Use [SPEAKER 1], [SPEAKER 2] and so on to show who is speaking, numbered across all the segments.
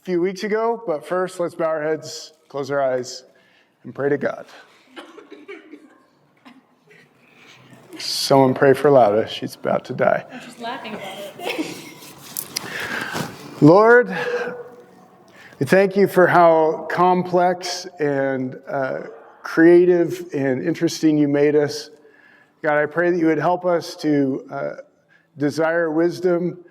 [SPEAKER 1] few weeks ago, but first let's bow our heads, close our eyes, and pray to God. Someone pray for Lauda. She's about to die.
[SPEAKER 2] I'm just laughing about it.
[SPEAKER 1] Lord, we thank you for how complex and creative and interesting you made us. God, I pray that you would help us to desire wisdom,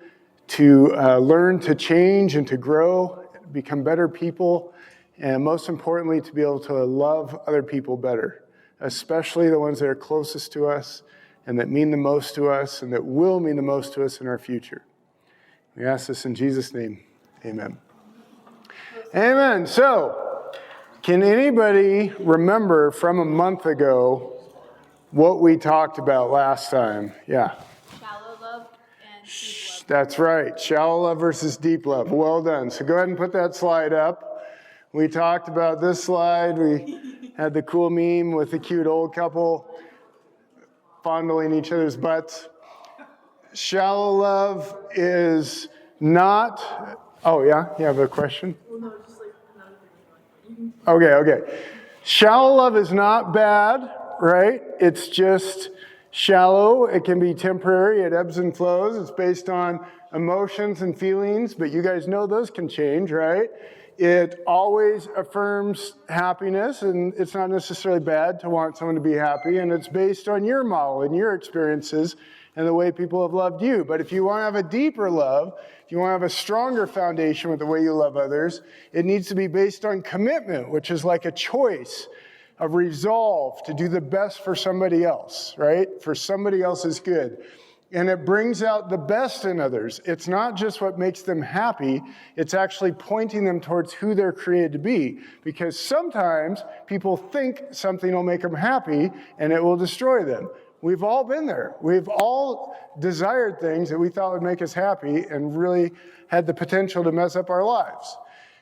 [SPEAKER 1] to learn to change and to grow, become better people, and most importantly, to be able to love other people better, especially the ones that are closest to us and that mean the most to us and that will mean the most to us in our future. We ask this in Jesus' name. Amen. Amen. So, can anybody remember from a month ago what we talked about last time? Yeah.
[SPEAKER 2] Shallow love and deep love.
[SPEAKER 1] That's right. Shallow love versus deep love. Well done. So go ahead and put that slide up. We talked about this slide. We had the cool meme with the cute old couple fondling each other's butts. Shallow love is not... Oh, yeah? You have a question?
[SPEAKER 2] Well, no, just like another thing.
[SPEAKER 1] Okay. Shallow love is not bad, right? It's just shallow. It can be temporary. It ebbs and flows. It's based on emotions and feelings, but you guys know those can change, right? It always affirms happiness, and it's not necessarily bad to want someone to be happy, and it's based on your model and your experiences and the way people have loved you. But if you want to have a deeper love, if you want to have a stronger foundation with the way you love others, it needs to be based on commitment, which is like a choice, a resolve to do the best for somebody else, right? For somebody else's good. And it brings out the best in others. It's not just what makes them happy, it's actually pointing them towards who they're created to be. Because sometimes people think something will make them happy and it will destroy them. We've all been there. We've all desired things that we thought would make us happy and really had the potential to mess up our lives.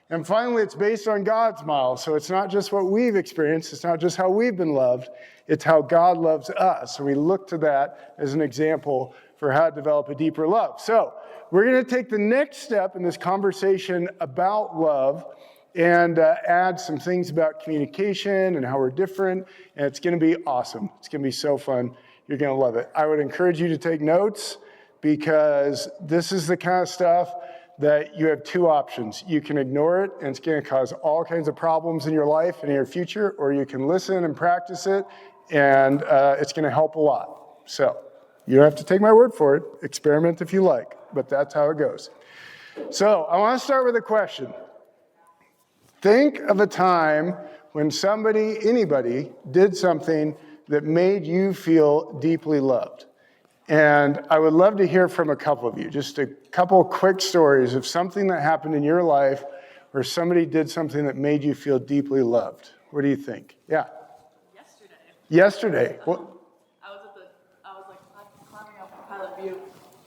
[SPEAKER 1] And finally, it's based on God's model. So it's not just what we've experienced. It's not just how we've been loved. It's how God loves us. So we look to that as an example for how to develop a deeper love. So we're going to take the next step in this conversation about love and add some things about communication and how we're different. And it's going to be awesome. It's going to be so fun. You're going to love it. I would encourage you to take notes because this is the kind of stuff that you have two options. You can ignore it and it's going to cause all kinds of problems in your life and in your future, or you can listen and practice it and it's going to help a lot. So you don't have to take my word for it. Experiment if you like, but that's how it goes. So I want to start with a question. Think of a time when anybody did something that made you feel deeply loved. And I would love to hear from a couple of you, just a couple quick stories of something that happened in your life where somebody did something that made you feel deeply loved. What do you think? Yeah. Yesterday. What?
[SPEAKER 2] I was climbing up Pilot View,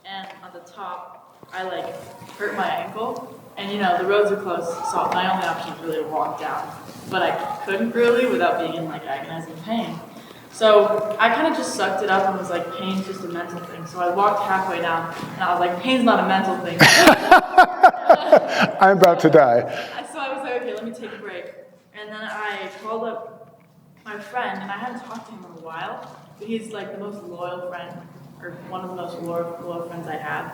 [SPEAKER 2] and on the top, I hurt my ankle, and the roads are closed, so my only option is really to walk down. But I couldn't really without being in agonizing pain. So I kind of just sucked it up and was like, pain's just a mental thing. So I walked halfway down, and I was like, pain's not a mental thing.
[SPEAKER 1] I'm about to die.
[SPEAKER 2] So I was like, okay, let me take a break. And then I called up my friend, and I hadn't talked to him in a while, but he's the most loyal friend, or one of the most loyal friends I have.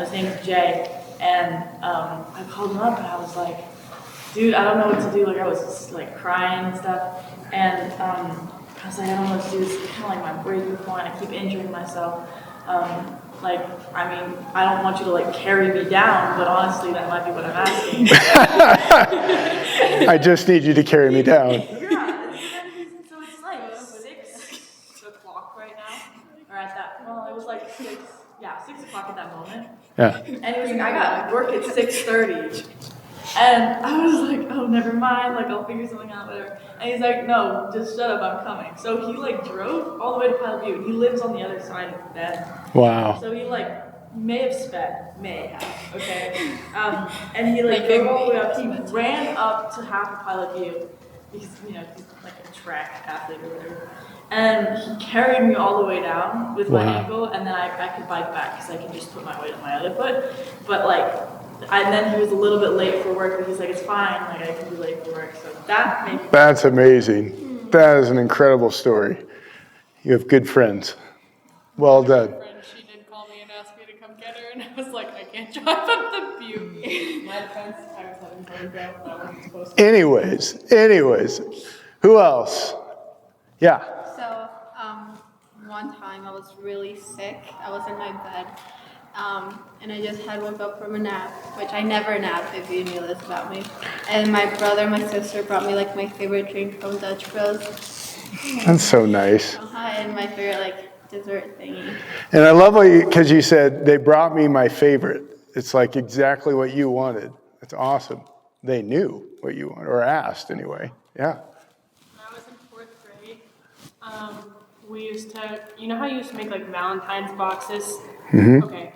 [SPEAKER 2] His name is Jay, and I called him up, and I was like, dude, I don't know what to do. I was just crying and stuff, and I was like, I don't know what to do. It's kind of like my breaking point. I keep injuring myself. I don't want you to carry me down, but honestly, that might be what I'm asking.
[SPEAKER 1] I just need you to carry me down.
[SPEAKER 2] Yeah, so it's 6 o'clock right now, or at that. Well, it was 6 o'clock at that moment.
[SPEAKER 1] Yeah.
[SPEAKER 2] And he was I got work at 6:30. And I was like, oh, never mind, I'll figure something out, whatever. And he's like, no, just shut up, I'm coming. So he drove all the way to Pilot View, and he lives on the other side of the bed.
[SPEAKER 1] Wow.
[SPEAKER 2] So he may have sped, okay? And he drove all the way up, he ran up to half of Pilot View, because, he's a track athlete or whatever. And he carried me all the way down with my ankle, and then I could bike back, because I could just put my weight on my other foot. But And then he was a little bit late for work, but he's like, it's fine, like I can be late for work. So that made me.
[SPEAKER 1] That's amazing. That is an incredible story. You have good friends. Well done.
[SPEAKER 3] My friend, she did call me and ask me to come get her, and I was like, I can't drive up the Butte. My defense, I was having photograph, but I wasn't supposed to.
[SPEAKER 1] Anyways, who else? Yeah.
[SPEAKER 4] So, one time I was really sick. I was in my bed, and I just had woke up from a nap, which I never nap if you knew this about me. And my brother and my sister brought me like my favorite drink from Dutch Bros.
[SPEAKER 1] That's so nice.
[SPEAKER 4] And my favorite like dessert thingy.
[SPEAKER 1] And I love because you said they brought me my favorite. It's like exactly what you wanted. That's awesome. They knew what you wanted, or asked anyway. Yeah.
[SPEAKER 3] When I was in 4th grade, we used to, you know how you used to make like Valentine's boxes? Mm-hmm. Okay.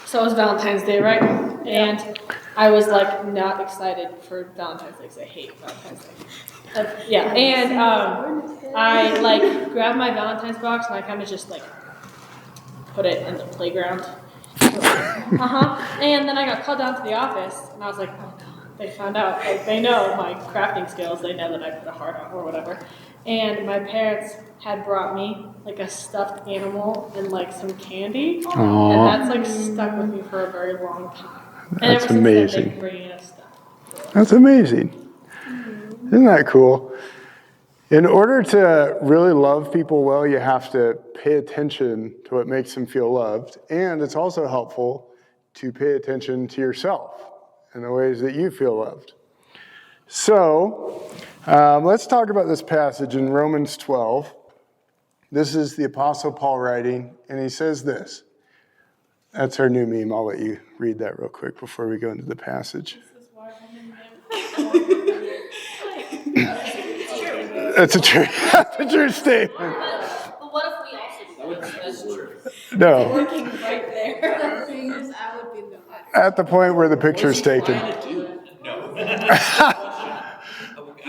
[SPEAKER 3] So it was Valentine's Day, right? And I was like not excited for Valentine's Day because I hate Valentine's Day. Yeah, and I like grabbed my Valentine's box and I kind of just like put it in the playground. And then I got called down to the office and I was like, oh no, they found out. Like they know my crafting skills. They know that I put a heart on or whatever. And my parents had brought me like a stuffed animal and like some candy.
[SPEAKER 1] Aww.
[SPEAKER 3] And that's like stuck with me for a very long time. And
[SPEAKER 1] That's
[SPEAKER 3] ever since
[SPEAKER 1] amazing.
[SPEAKER 3] then, they've been bringing us stuff.
[SPEAKER 1] That's amazing. Isn't that cool? In order to really love people well, you have to pay attention to what makes them feel loved. And it's also helpful to pay attention to yourself in the ways that you feel loved. So let's talk about this passage in Romans 12. This is the Apostle Paul writing, and he says this. That's our new meme. I'll let you read that real quick before we go into the passage. That's a true statement.
[SPEAKER 5] But what if we also do that? That's true.
[SPEAKER 1] No,
[SPEAKER 3] Working right there.
[SPEAKER 4] I would be the best.
[SPEAKER 1] at the point where the picture's taken.
[SPEAKER 4] He's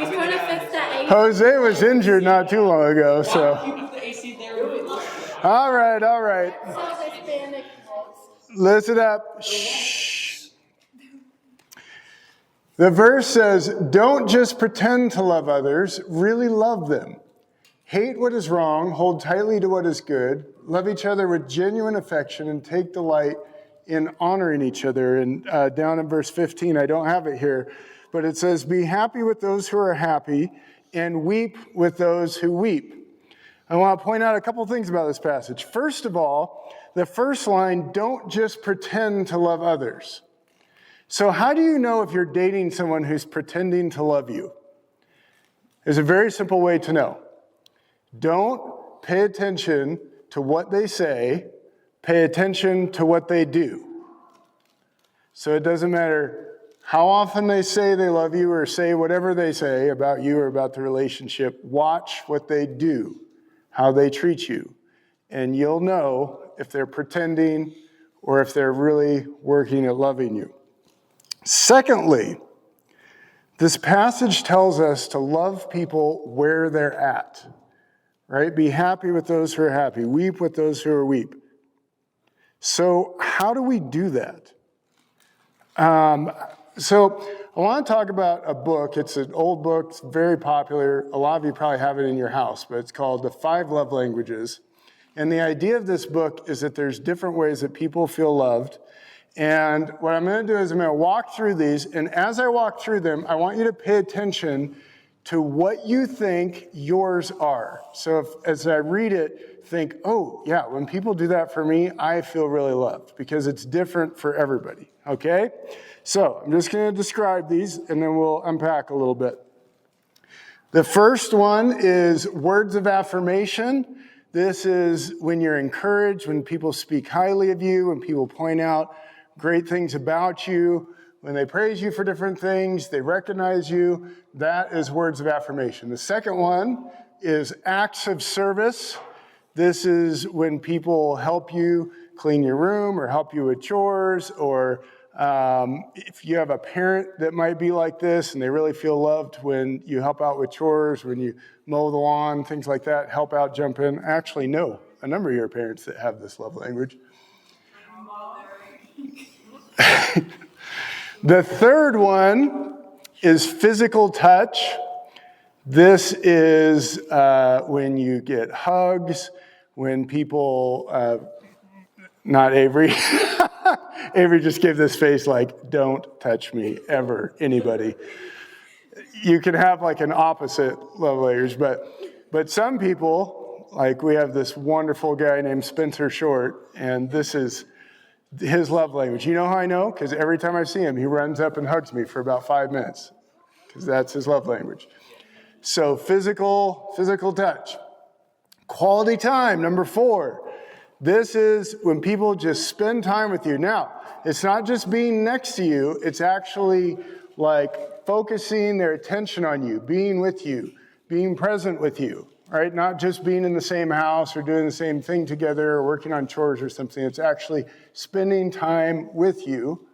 [SPEAKER 4] trying to fix that
[SPEAKER 1] Jose was injured not too long ago, so. All right. Listen up. Shh. The verse says, don't just pretend to love others, really love them. Hate what is wrong, hold tightly to what is good, love each other with genuine affection, and take delight in honoring each other. And down in verse 15, I don't have it here, but it says, be happy with those who are happy, and weep with those who weep. I want to point out a couple things about this passage. First of all, the first line, don't just pretend to love others. So how do you know if you're dating someone who's pretending to love you? There's a very simple way to know. Don't pay attention to what they say, pay attention to what they do. So it doesn't matter how often they say they love you or say whatever they say about you or about the relationship, watch what they do, how they treat you, and you'll know if they're pretending or if they're really working at loving you. Secondly, this passage tells us to love people where they're at, right? Be happy with those who are happy. Weep with those who are weep. So how do we do that? So I want to talk about a book. It's an old book. It's very popular. A lot of you probably have it in your house, but it's called The 5 Love Languages. And the idea of this book is that there's different ways that people feel loved. And what I'm going to do is I'm going to walk through these. And as I walk through them, I want you to pay attention to what you think yours are. So if, as I read it, think, oh, yeah, when people do that for me, I feel really loved because it's different for everybody, okay? So I'm just going to describe these and then we'll unpack a little bit. The first one is words of affirmation. This is when you're encouraged, when people speak highly of you, when people point out great things about you, when they praise you for different things, they recognize you. That is words of affirmation. The second one is acts of service. This is when people help you clean your room or help you with chores, or if you have a parent that might be like this and they really feel loved when you help out with chores, when you mow the lawn, things like that, help out, jump in. I actually know a number of your parents that have this love language. The third one is physical touch. This is when you get hugs, when people, not Avery. Avery just gave this face like, don't touch me, ever, anybody. You can have like an opposite love language, but some people, like we have this wonderful guy named Spencer Short, and this is his love language. You know how I know? Because every time I see him, he runs up and hugs me for about 5 minutes, because that's his love language. So physical touch. Quality time, number 4. This is when people just spend time with you. Now, it's not just being next to you, it's actually like focusing their attention on you, being with you, being present with you, right? Not just being in the same house or doing the same thing together or working on chores or something. It's actually spending time with you.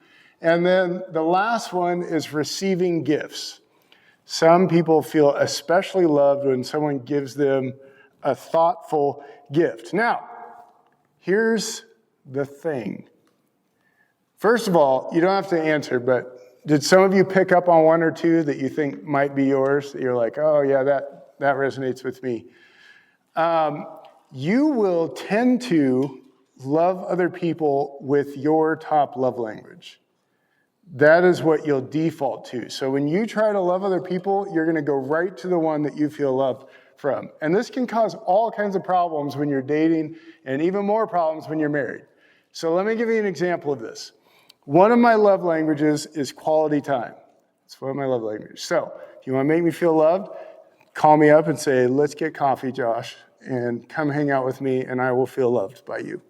[SPEAKER 1] And then the last one is receiving gifts. Some people feel especially loved when someone gives them a thoughtful gift. Now, here's the thing. First of all, you don't have to answer, but did some of you pick up on one or two that you think might be yours, that you're like, oh yeah, that resonates with me? You will tend to love other people with your top love language. That is what you'll default to. So when you try to love other people, you're going to go right to the one that you feel loved from. And this can cause all kinds of problems when you're dating, and even more problems when you're married. So let me give you an example of this. One of my love languages is quality time. It's one of my love languages. So if you want to make me feel loved, call me up and say, let's get coffee, Josh, and come hang out with me, and I will feel loved by you.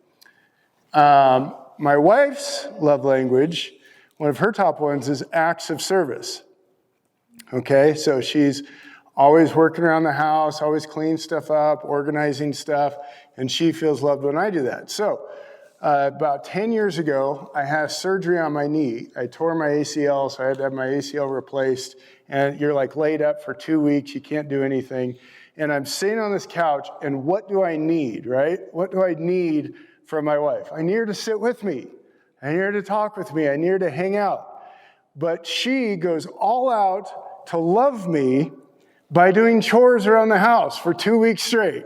[SPEAKER 1] My wife's love language, one of her top ones, is acts of service. Okay, so she's always working around the house, always cleaning stuff up, organizing stuff, and she feels loved when I do that. So about 10 years ago, I had surgery on my knee. I tore my ACL, so I had to have my ACL replaced, and you're like laid up for 2 weeks, you can't do anything. And I'm sitting on this couch, and what do I need, right? What do I need from my wife? I need her to sit with me. I need her to talk with me. I need her to hang out. But she goes all out to love me by doing chores around the house for 2 weeks straight.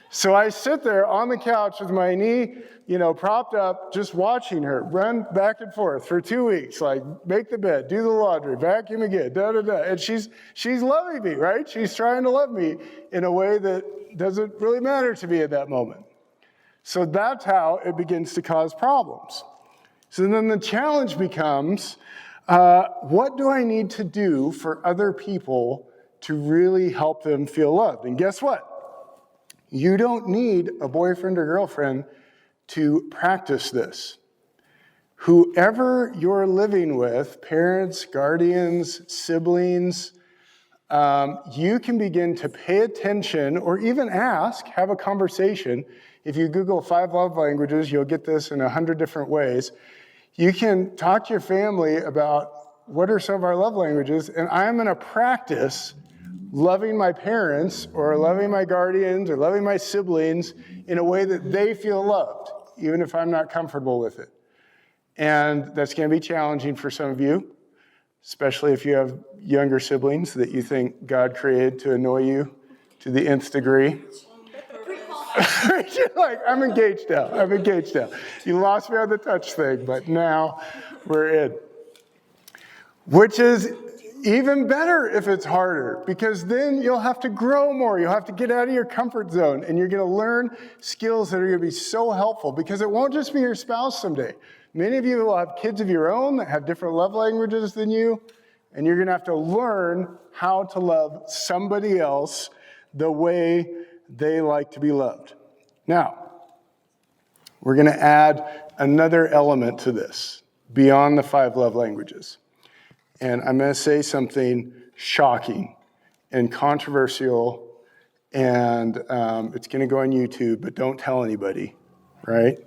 [SPEAKER 1] So I sit there on the couch with my knee, propped up, just watching her run back and forth for 2 weeks, like make the bed, do the laundry, vacuum again, da-da-da. And she's loving me, right? She's trying to love me in a way that doesn't really matter to me at that moment. So that's how it begins to cause problems. So then the challenge becomes, what do I need to do for other people to really help them feel loved? And guess what? You don't need a boyfriend or girlfriend to practice this. Whoever you're living with, parents, guardians, siblings, you can begin to pay attention or even ask, have a conversation. If you Google 5 love languages, you'll get this in 100 different ways. You can talk to your family about what are some of our love languages, and I'm going to practice loving my parents or loving my guardians or loving my siblings in a way that they feel loved, even if I'm not comfortable with it. And that's going to be challenging for some of you, especially if you have younger siblings that you think God created to annoy you to the nth degree. You're like, I'm engaged now. You lost me on the touch thing, but now we're in. Which is even better if it's harder, because then you'll have to grow more. You'll have to get out of your comfort zone, and you're going to learn skills that are going to be so helpful, because it won't just be your spouse someday. Many of you will have kids of your own that have different love languages than you, and you're going to have to learn how to love somebody else the way they like to be loved. Now, we're going to add another element to this beyond the 5 love languages. And I'm going to say something shocking and controversial, and it's going to go on YouTube, but don't tell anybody, right?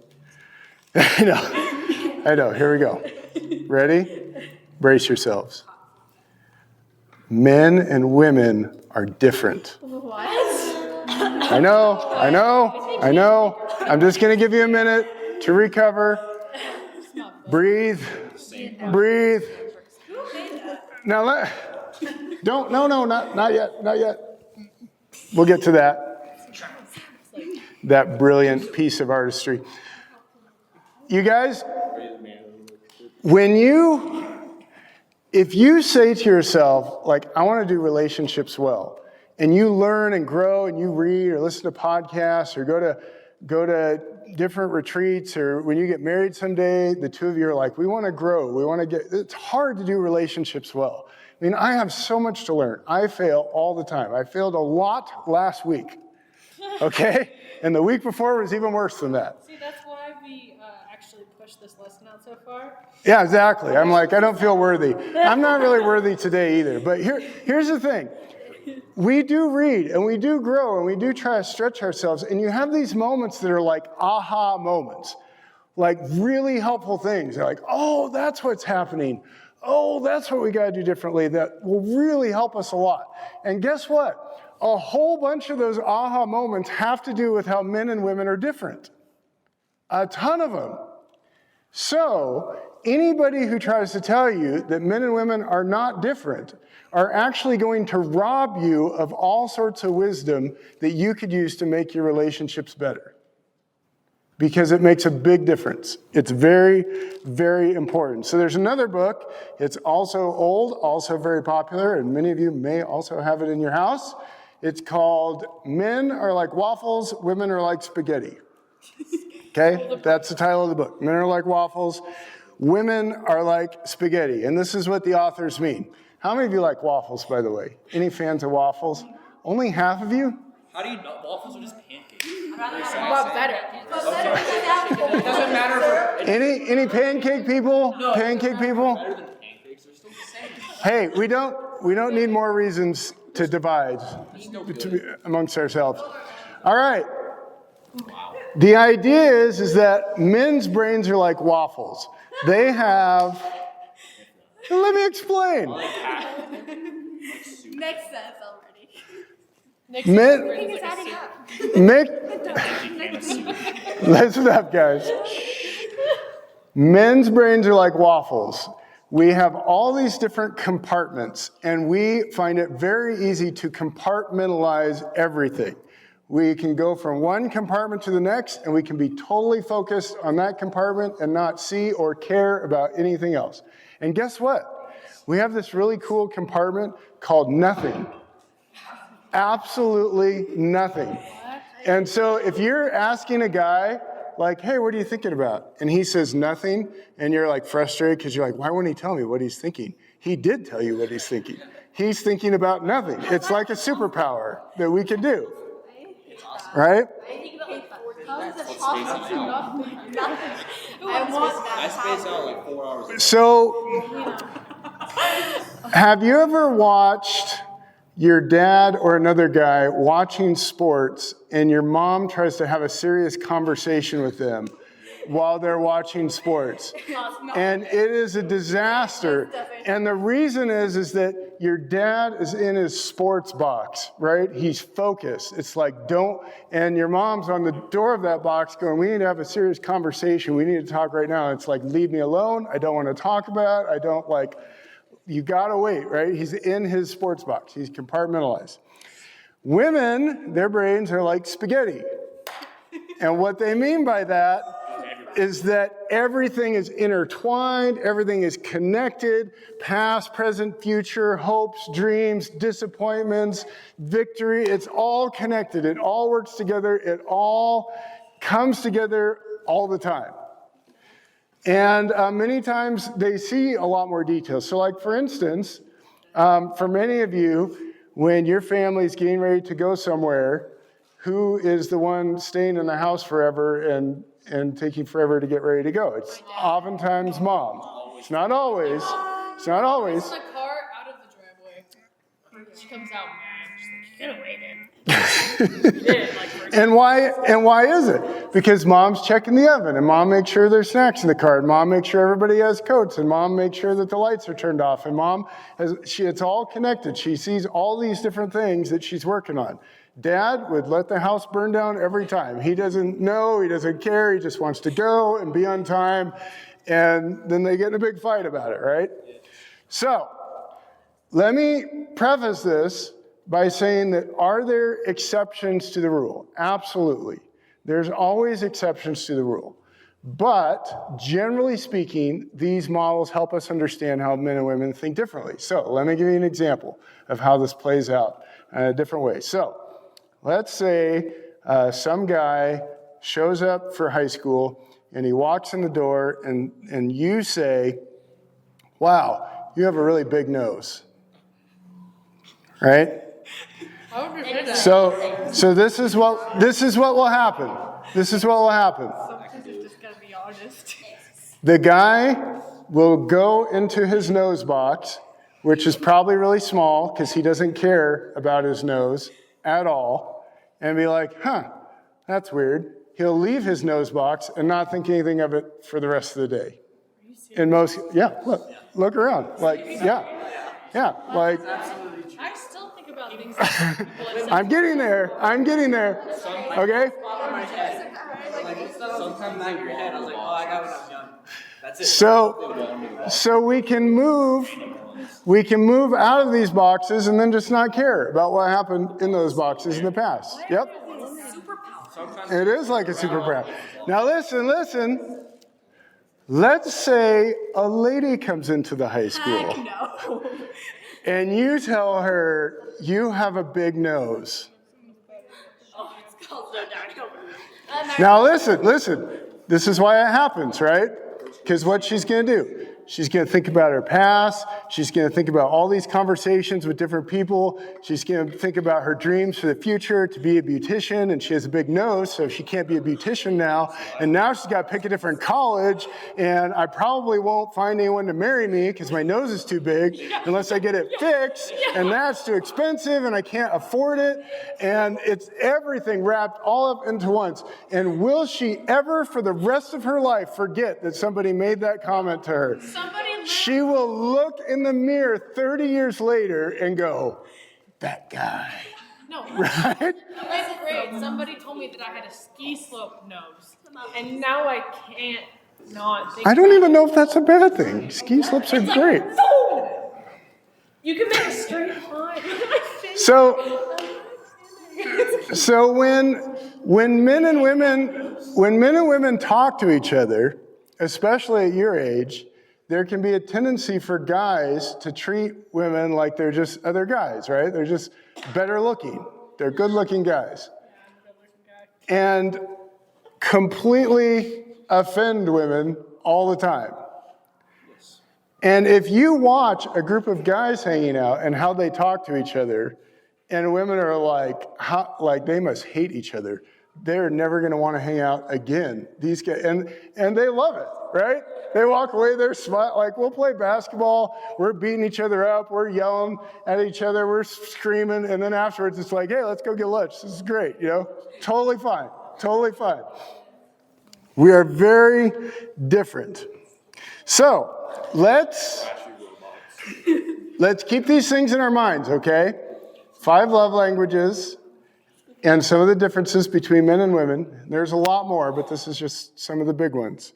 [SPEAKER 1] I know. Here we go. Ready? Brace yourselves. Men and women are different.
[SPEAKER 4] What?
[SPEAKER 1] I know. I'm just going to give you a minute to recover. Breathe. Breathe. Now not yet. We'll get to that. That brilliant piece of artistry. You guys, if you say to yourself, like, I want to do relationships well, and you learn and grow and you read or listen to podcasts or go to different retreats, or when you get married someday, the two of you are like, we want to grow. It's hard to do relationships well. I mean, I have so much to learn. I fail all the time. I failed a lot last week, okay? And the week before was even worse than that.
[SPEAKER 3] See, that's why we actually pushed this lesson out so far.
[SPEAKER 1] Yeah, exactly. I'm like, I don't feel worthy. I'm not really worthy today either. But here's the thing. We do read and we do grow and we do try to stretch ourselves. And you have these moments that are like aha moments, like really helpful things. They're like, oh, that's what's happening. Oh, that's what we got to do differently. That will really help us a lot. And guess what? A whole bunch of those aha moments have to do with how men and women are different. A ton of them. So anybody who tries to tell you that men and women are not different are actually going to rob you of all sorts of wisdom that you could use to make your relationships better. Because it makes a big difference. It's very, very important. So there's another book. It's also old, also very popular, and many of you may also have it in your house. It's called Men Are Like Waffles, Women Are Like Spaghetti. Okay? That's the title of the book. Men are like waffles, women are like spaghetti. And this is what the authors mean. How many of you like waffles, by the way? Any fans of waffles? Only half of you?
[SPEAKER 5] How do you know? Waffles are just pancakes.
[SPEAKER 3] But better.
[SPEAKER 5] It doesn't matter for
[SPEAKER 1] Any pancake people? Pancake people?
[SPEAKER 5] better than pancakes. They're still the same.
[SPEAKER 1] Hey, we don't need more reasons to divide amongst ourselves. All right. The idea is that men's brains are like waffles. They have. Let me explain.
[SPEAKER 4] Makes sense already.
[SPEAKER 1] Listen up, guys. Men's brains are like waffles. We have all these different compartments, and we find it very easy to compartmentalize everything. We can go from one compartment to the next, and we can be totally focused on that compartment and not see or care about anything else. And guess what? We have this really cool compartment called nothing. Absolutely nothing. And so if you're asking a guy, like, hey, what are you thinking about? And he says nothing, and you're like frustrated because you're like, why won't he tell me what he's thinking? He did tell you what he's thinking. He's thinking about nothing. It's like a superpower that we can do. Right?
[SPEAKER 4] How is it possible to nothing? I want
[SPEAKER 5] I
[SPEAKER 4] that
[SPEAKER 5] space
[SPEAKER 4] power.
[SPEAKER 5] out like 4 hours.
[SPEAKER 1] So, have you ever watched your dad or another guy watching sports and your mom tries to have a serious conversation with them while they're watching sports? And it is a disaster. And the reason is that your dad is in his sports box, right? He's focused. It's like, don't, and your mom's on the door of that box going, we need to have a serious conversation. We need to talk right now. It's like, leave me alone. I don't want to talk about it. I don't like, you gotta wait, right? He's in his sports box. He's compartmentalized. Women, their brains are like spaghetti. And what they mean by that is that everything is intertwined, everything is connected, past, present, future, hopes, dreams, disappointments, victory, it's all connected. It all works together. It all comes together all the time. And many times they see a lot more details. So like, for instance, for many of you, when your family's getting ready to go somewhere, who is the one staying in the house forever and taking forever to get ready to go? It's oftentimes mom. It's not always. It's not always.
[SPEAKER 3] The car out of the driveway. She comes out mad. She's like, you could have waited.
[SPEAKER 1] And why is it? Because mom's checking the oven, and mom makes sure there's snacks in the car, and mom makes sure everybody has coats, and mom makes sure that the lights are turned off, and it's all connected. She sees all these different things that she's working on. Dad would let the house burn down every time. He doesn't know, he doesn't care, he just wants to go and be on time. and then they get in a big fight about it, right? So, let me preface this by saying that are there exceptions to the rule? Absolutely. There's always exceptions to the rule. But generally speaking, these models help us understand how men and women think differently. So let me give you an example of how this plays out in a different way. So let's say some guy shows up for high school and he walks in the door and you say, wow, you have a really big nose. Right? So this is what will happen. This is what will happen.
[SPEAKER 3] Sometimes you just gotta be honest.
[SPEAKER 1] The guy will go into his nose box, which is probably really small because he doesn't care about his nose at all, and be like, huh, that's weird. He'll leave his nose box and not think anything of it for the rest of the day. Look around. Like, like,
[SPEAKER 3] I still think about things like people
[SPEAKER 1] I'm getting there, okay?
[SPEAKER 5] Sometimes in your head, I was like, oh, I got when I was young. That's it.
[SPEAKER 1] So we can move out of these boxes and then just not care about what happened in those boxes in the past. Yep. It is like a superpower. Now listen. Let's say a lady comes into the high school and you tell her you have a big nose. Now listen. This is why it happens, right? Because what she's going to do, she's going to think about her past. She's going to think about all these conversations with different people. She's going to think about her dreams for the future to be a beautician, and she has a big nose, so she can't be a beautician now. And now she's got to pick a different college, and I probably won't find anyone to marry me because my nose is too big unless I get it fixed, and that's too expensive, and I can't afford it. And it's everything wrapped all up into once. And will she ever, for the rest of her life, forget that somebody made that comment to her? She will look in the mirror 30 years later and go, that guy.
[SPEAKER 3] No.
[SPEAKER 1] Right?
[SPEAKER 3] Fifth grade, somebody told me that I had a ski slope nose, and now I can't not think.
[SPEAKER 1] I don't even know if that's a bad thing. Ski slips are great.
[SPEAKER 3] Boom! You can make a straight line.
[SPEAKER 1] So when men and women talk to each other, especially at your age, there can be a tendency for guys to treat women like they're just other guys, right? They're just better looking. They're good looking guys. And completely offend women all the time. And if you watch a group of guys hanging out and how they talk to each other, and women are like they must hate each other. They're never going to want to hang out again. These guys, and they love it, right? They walk away, they're smart. Like, we'll play basketball, we're beating each other up, we're yelling at each other, we're screaming, and then afterwards it's like, hey, let's go get lunch. This is great, Totally fine. We are very different. So, let's keep these things in our minds, okay? 5 love languages and some of the differences between men and women. There's a lot more, but this is just some of the big ones.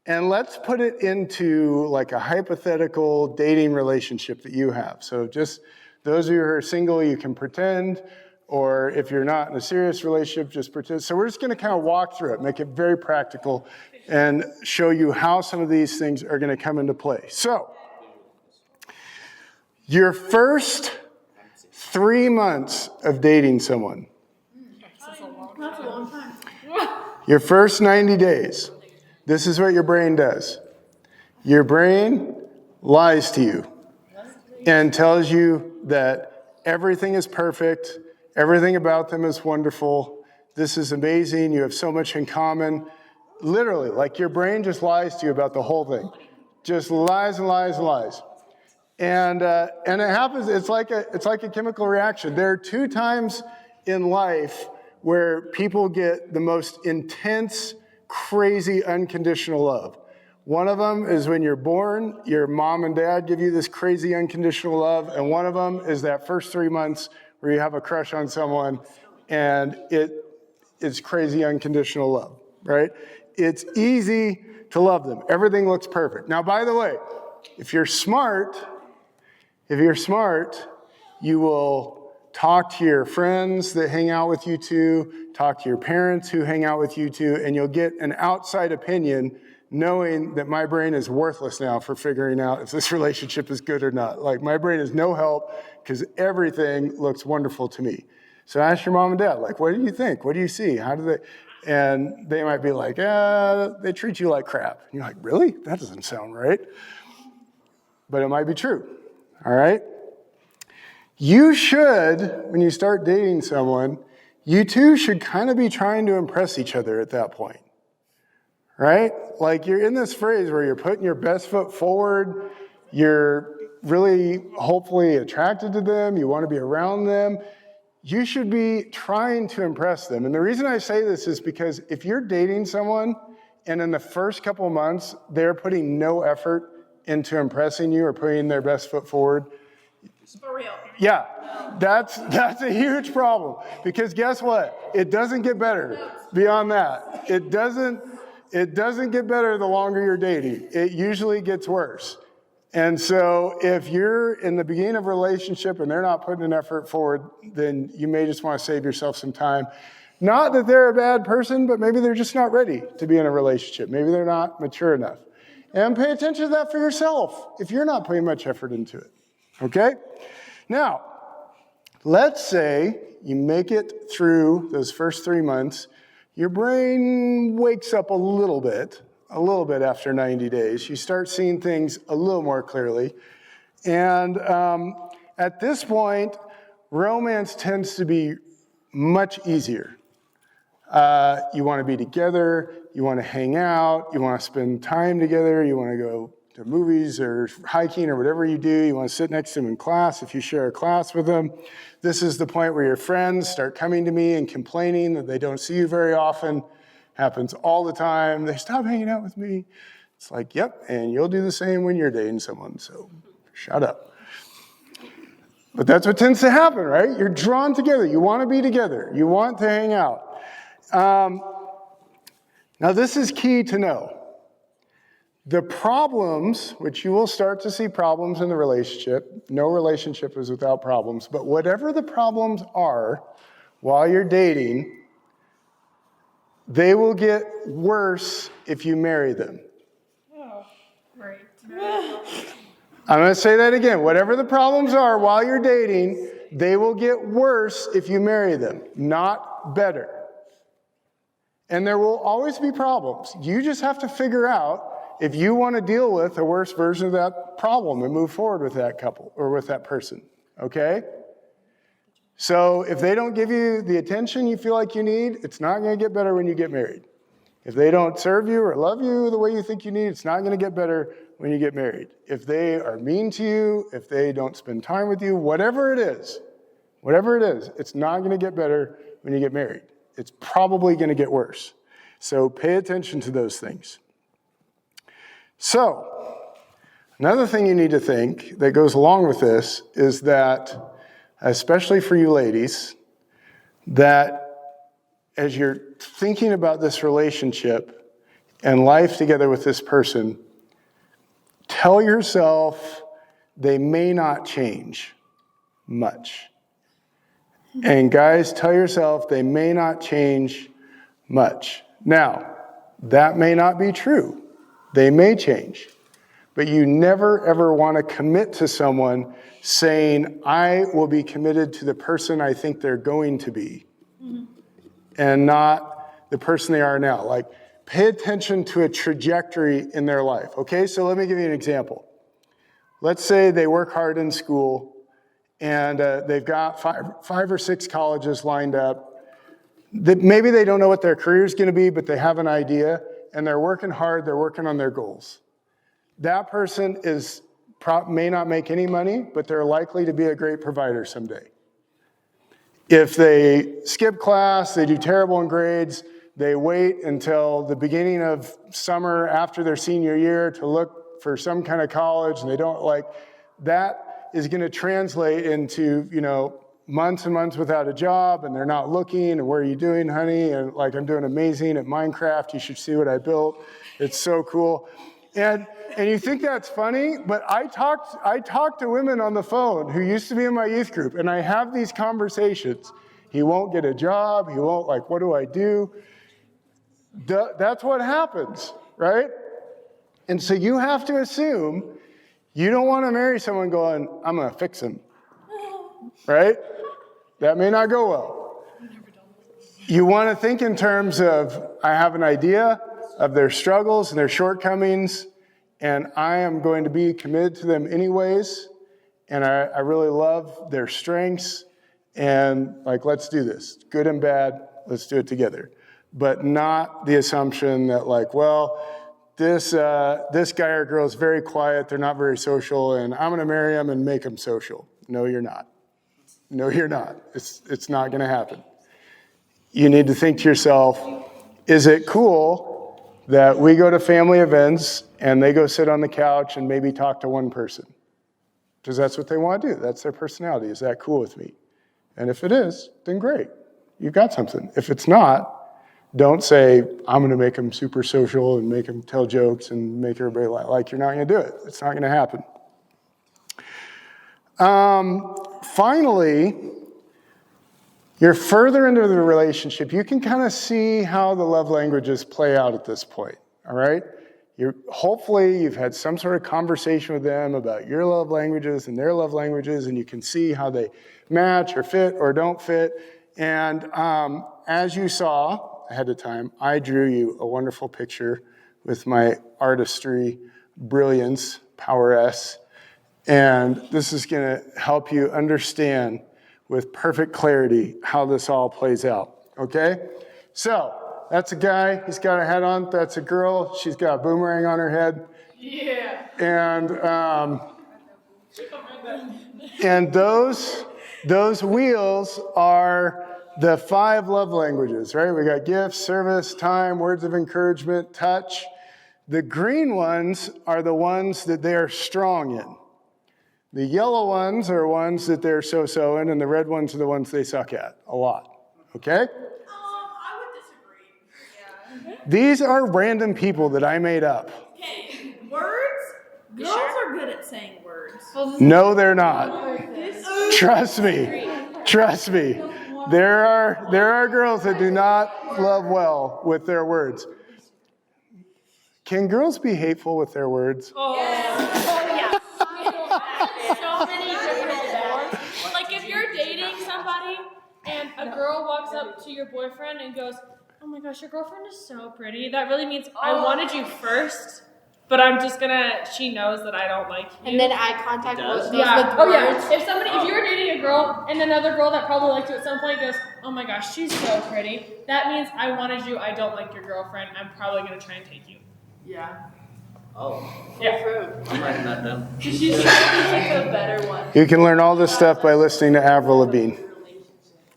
[SPEAKER 1] And let's put it into like a hypothetical dating relationship that you have. So just those of you who are single, you can pretend, or if you're not in a serious relationship, just pretend. So we're just going to kind of walk through it, make it very practical, and show you how some of these things are going to come into play. So your first 3 months of dating someone.
[SPEAKER 2] That's a long time.
[SPEAKER 1] Your first 90 days. This is what your brain does. Your brain lies to you and tells you that everything is perfect, everything about them is wonderful, this is amazing, you have so much in common. Literally, like your brain just lies to you about the whole thing. Just lies and lies and lies. And it happens, it's like a chemical reaction. There are 2 times in life where people get the most intense, crazy, unconditional love. One of them is when you're born, your mom and dad give you this crazy unconditional love, and one of them is that first 3 months where you have a crush on someone, and it's crazy unconditional love, right? It's easy to love them. Everything looks perfect. Now, by the way, if you're smart, you will talk to your friends that hang out with you too, talk to your parents who hang out with you too, and you'll get an outside opinion knowing that my brain is worthless now for figuring out if this relationship is good or not. Like, my brain is no help because everything looks wonderful to me. So ask your mom and dad, like, what do you think? What do you see? How do they? And they might be like, they treat you like crap. And you're like, really? That doesn't sound right. But it might be true, all right? You should, when you start dating someone, you two should kind of be trying to impress each other at that point, right? Like, you're in this phase where you're putting your best foot forward, you're really hopefully attracted to them, you want to be around them. You should be trying to impress them. And the reason I say this is because if you're dating someone and in the first couple of months, they're putting no effort into impressing you or putting their best foot forward.
[SPEAKER 2] For real.
[SPEAKER 1] Yeah, that's a huge problem, because guess what? It doesn't get better beyond that. It doesn't get better the longer you're dating. It usually gets worse. And so if you're in the beginning of a relationship and they're not putting an effort forward, then you may just want to save yourself some time. Not that they're a bad person, but maybe they're just not ready to be in a relationship. Maybe they're not mature enough. And pay attention to that for yourself if you're not putting much effort into it. Okay? Now, let's say you make it through those first 3 months. Your brain wakes up a little bit after 90 days. You start seeing things a little more clearly. And at this point, romance tends to be much easier. You want to be together, you want to hang out, you want to spend time together, you want to go to movies or hiking or whatever you do. You want to sit next to them in class if you share a class with them. This is the point where your friends start coming to me and complaining that they don't see you very often. Happens all the time. They stop hanging out with me. It's like, yep, and you'll do the same when you're dating someone, so shut up. But that's what tends to happen, right? You're drawn together. You want to be together. You want to hang out. Now, this is key to know. The problems, which you will start to see problems in the relationship, no relationship is without problems, but whatever the problems are while you're dating, they will get worse if you marry them.
[SPEAKER 3] Oh, right.
[SPEAKER 1] I'm going to say that again. Whatever the problems are while you're dating, they will get worse if you marry them, not better. And there will always be problems. You just have to figure out if you want to deal with a worse version of that problem and move forward with that couple or with that person, okay? So if they don't give you the attention you feel like you need, it's not going to get better when you get married. If they don't serve you or love you the way you think you need, it's not going to get better when you get married. If they are mean to you, if they don't spend time with you, whatever it is, it's not going to get better when you get married. It's probably going to get worse. So pay attention to those things. So, another thing you need to think that goes along with this is that, especially for you ladies, that as you're thinking about this relationship and life together with this person, tell yourself they may not change much. And guys, tell yourself they may not change much. Now, that may not be true. They may change. But you never, ever want to commit to someone saying, I will be committed to the person I think they're going to be, and not the person they are now. Like, pay attention to a trajectory in their life. Okay, so let me give you an example. Let's say they work hard in school, and they've got five or six colleges lined up. Maybe they don't know what their career is going to be, but they have an idea, and they're working hard, they're working on their goals. That person may not make any money, but they're likely to be a great provider someday. If they skip class, they do terrible in grades, they wait until the beginning of summer after their senior year to look for some kind of college, and they don't that is going to translate into, months and months without a job, and they're not looking, and what are you doing, honey? And I'm doing amazing at Minecraft, you should see what I built. It's so cool. And you think that's funny, but I talk to women on the phone who used to be in my youth group, and I have these conversations. He won't get a job. He won't, like, what do I do? That's what happens, right? And so you have to assume you don't want to marry someone going, I'm going to fix him, right? That may not go well. You want to think in terms of, I have an idea of their struggles and their shortcomings, and I am going to be committed to them anyways, and I really love their strengths, and like, let's do this. Good and bad, let's do it together. But not the assumption that, like, well, this guy or girl is very quiet, they're not very social, and I'm going to marry him and make him social. No, you're not. No, you're not. It's not going to happen. You need to think to yourself, is it cool that we go to family events and they go sit on the couch and maybe talk to one person? Because that's what they want to do. That's their personality. Is that cool with me? And if it is, then great. You've got something. If it's not, don't say, I'm going to make them super social and make them tell jokes and make everybody like you're not going to do it. It's not going to happen. Finally, you're further into the relationship. You can kind of see how the love languages play out at this point, all right? Hopefully, you've had some sort of conversation with them about your love languages and their love languages, and you can see how they match or fit or don't fit. And as you saw ahead of time, I drew you a wonderful picture with my artistry, brilliance, power S. And this is going to help you understand with perfect clarity how this all plays out, okay? So, that's a guy, he's got a hat on. That's a girl, she's got a boomerang on her head.
[SPEAKER 3] Yeah.
[SPEAKER 1] And those wheels are the 5 love languages, right? We got gifts, service, time, words of encouragement, touch. The green ones are the ones that they are strong in. The yellow ones are ones that they're so-so in, and the red ones are the ones they suck at a lot, okay?
[SPEAKER 2] I would disagree.
[SPEAKER 1] These are random people that I made up.
[SPEAKER 2] Okay, words? Girls are good at saying words.
[SPEAKER 1] No, they're not. Trust me. Trust me. There are girls that do not love well with their words. Can girls be hateful with their words?
[SPEAKER 3] So many different ways. Like if you're dating somebody and a girl walks up to your boyfriend and goes, "Oh my gosh, your girlfriend is so pretty." That really means I wanted you first, but I'm just gonna. She knows that I don't like you.
[SPEAKER 4] And then eye contact goes with
[SPEAKER 3] Yeah.
[SPEAKER 4] words.
[SPEAKER 3] If you're dating a girl and another girl that probably liked you at some point goes, "Oh my gosh, she's so pretty," that means I wanted you. I don't like your girlfriend. I'm probably gonna try and take you.
[SPEAKER 2] Yeah.
[SPEAKER 5] Oh,
[SPEAKER 3] Yeah.
[SPEAKER 5] I'm writing that down.
[SPEAKER 2] She's trying to be like the better one.
[SPEAKER 1] You can learn all this stuff by listening to Avril Lavigne.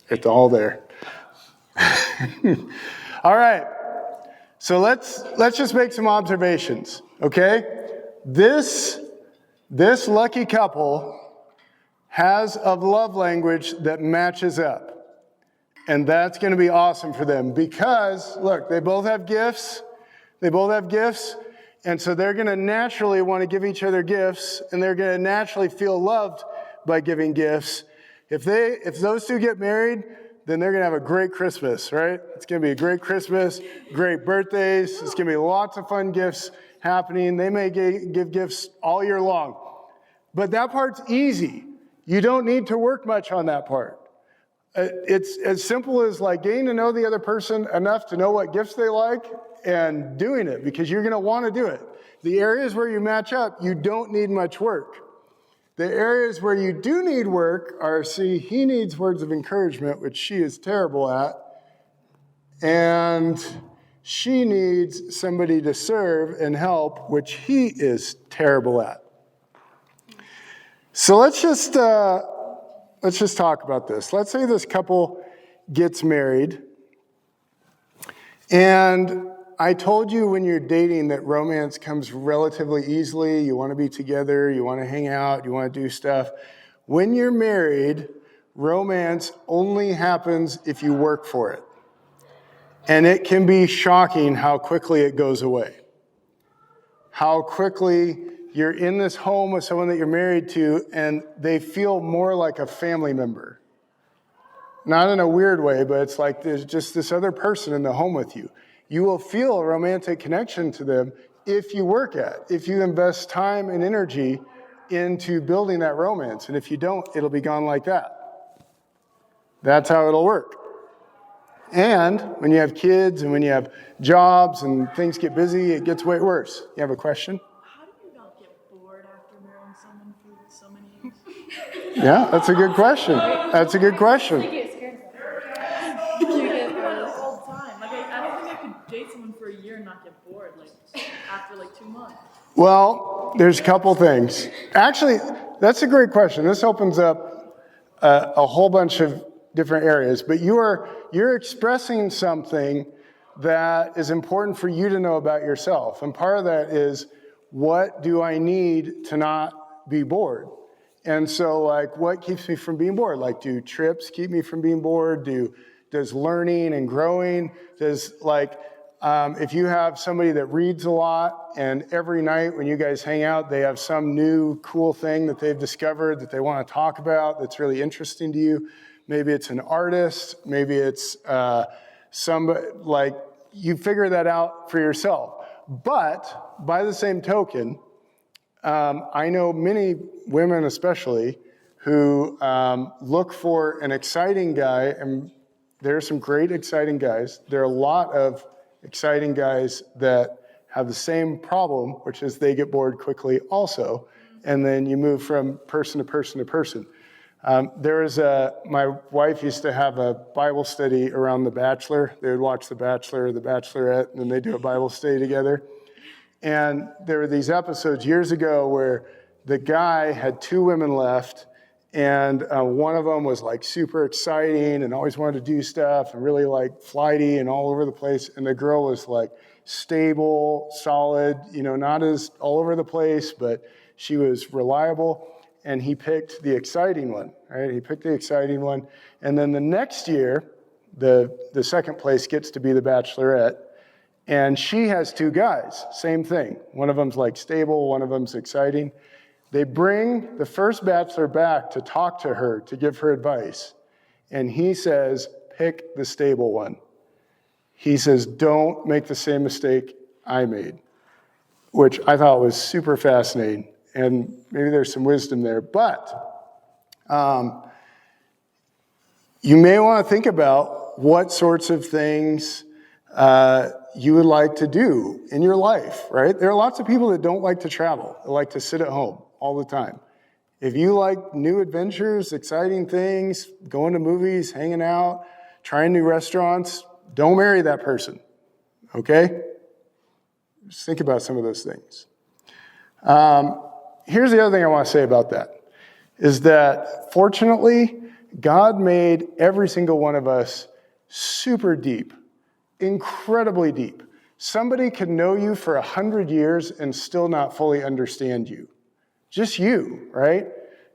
[SPEAKER 1] It's all there. All right. So let's just make some observations, okay? This lucky couple has a love language that matches up. And that's going to be awesome for them because, look, they both have gifts. And so they're going to naturally want to give each other gifts, and they're going to naturally feel loved by giving gifts. If those two get married, then they're going to have a great Christmas, right? It's going to be a great Christmas, great birthdays. It's going to be lots of fun gifts happening. They may give gifts all year long. But that part's easy. You don't need to work much on that part. It's as simple as like getting to know the other person enough to know what gifts they like and doing it because you're going to want to do it. The areas where you match up, you don't need much work. The areas where you do need work are, he needs words of encouragement, which she is terrible at, and she needs somebody to serve and help, which he is terrible at. So let's just talk about this. Let's say this couple gets married, and I told you when you're dating that romance comes relatively easily. You want to be together, you want to hang out, you want to do stuff. When you're married, romance only happens if you work for it. And it can be shocking how quickly it goes away. how quickly you're in this home with someone that you're married to and they feel more like a family member. Not in a weird way, but it's like there's just this other person in the home with you. You will feel a romantic connection to them if you work at it, if you invest time and energy into building that romance. And if you don't, it'll be gone like that. That's how it'll work. And when you have kids and when you have jobs and things get busy, it gets way worse. You have a question?
[SPEAKER 2] How do you not get bored after marrying someone for so many years?
[SPEAKER 1] Yeah, that's a good question. That's a good question.
[SPEAKER 2] You do that all the time. Like, I don't think I could date someone for a year and not get bored, like, after, 2 months.
[SPEAKER 1] Well, there's a couple things. Actually, that's a great question. This opens up a whole bunch of different areas, but you're expressing something that is important for you to know about yourself. And part of that is, what do I need to not be bored? And so, what keeps me from being bored? Do trips keep me from being bored? Does learning and growing, if you have somebody that reads a lot and every night when you guys hang out, they have some new cool thing that they've discovered that they want to talk about that's really interesting to you. Maybe it's an artist, maybe it's somebody, you figure that out for yourself. But by the same token, I know many women especially who look for an exciting guy, and there are some great exciting guys. There are a lot of exciting guys that have the same problem, which is they get bored quickly also, and then you move from person to person to person. My wife used to have a Bible study around The Bachelor. They would watch The Bachelor or The Bachelorette, and then they do a Bible study together. And there were these episodes years ago where the guy had 2 women left, and one of them was super exciting and always wanted to do stuff and really flighty and all over the place. And the girl was stable, solid, not as all over the place, but she was reliable. And he picked the exciting one, right? He picked the exciting one. And then the next year, the second place gets to be the Bachelorette. And she has 2 guys, same thing. One of them's stable, one of them's exciting. They bring the first bachelor back to talk to her, to give her advice. And he says, pick the stable one. He says, don't make the same mistake I made, which I thought was super fascinating. And maybe there's some wisdom there. But you may want to think about what sorts of things you would like to do in your life, right? There are lots of people that don't like to travel. They like to sit at home all the time. If you like new adventures, exciting things, going to movies, hanging out, trying new restaurants, don't marry that person, okay? Just think about some of those things. Here's the other thing I want to say about that, is that fortunately, God made every single one of us super deep, incredibly deep. Somebody could know you for 100 years and still not fully understand you. Just you, right?